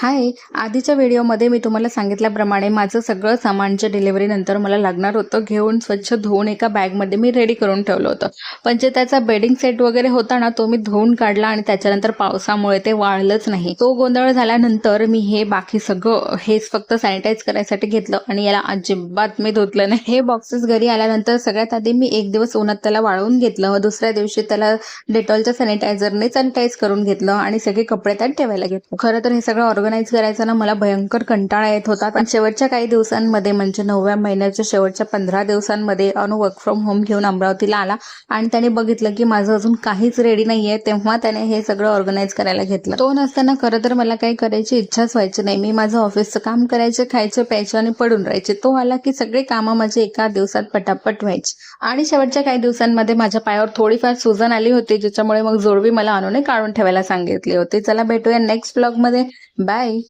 हाय. आधीच्या व्हिडिओमध्ये मी तुम्हाला सांगितल्याप्रमाणे माझं सगळं सामानच्या डिलिव्हरीनंतर मला लागणार होतं घेऊन स्वच्छ धुवून एका बॅगमध्ये मी रेडी करून ठेवलं होतं. पण जे त्याचा बेडिंग सेट वगैरे होता ना, तो मी धुवून काढला आणि त्याच्यानंतर पावसामुळे ते वाळलंच नाही. तो गोंधळ झाल्यानंतर मी हे बाकी सगळं हेच फक्त सॅनिटाईज करायसाठी घेतलं आणि याला अजिबात मी धुतलं नाही. हे बॉक्सेस घरी आल्यानंतर सगळ्यात आधी मी एक दिवस उन्हात त्याला वाळवून घेतलं व दुसऱ्या दिवशी त्याला डेटॉलच्या सॅनिटायझरने सॅनिटाईज करून घेतलं आणि सगळे कपडे त्यात ठेवायला घेतले. खरं तर हे सगळं ऑर्गनाईज करायचा ना मला भयंकर कंटाळा येत होता. पण शेवटच्या काही दिवसांमध्ये म्हणजे 9व्या महिन्याच्या शेवटच्या 15 दिवसांमध्ये अनु वर्क फ्रॉम होम घेऊन अमरावतीला आला आणि त्याने बघितलं की माझं अजून काहीच रेडी नाहीये. तेव्हा त्याने हे सगळं ऑर्गनाईज करायला घेतलं. तो नसताना खरं तर मला काही करायची इच्छाच व्हायची नाही. मी माझं ऑफिसचं काम करायचे, खायचं प्यायचं आणि पडून राहायचे. तो आला की सगळे कामं माझे एका दिवसात पटापट व्हायची. आणि शेवटच्या काही दिवसांमध्ये माझ्या पायावर थोडीफार सुजन आली होती, ज्याच्यामुळे मग जोडवी मला अनुने काढून ठेवायला सांगितली होती. चला भेटूया नेक्स्ट ब्लॉग मध्ये. बाय.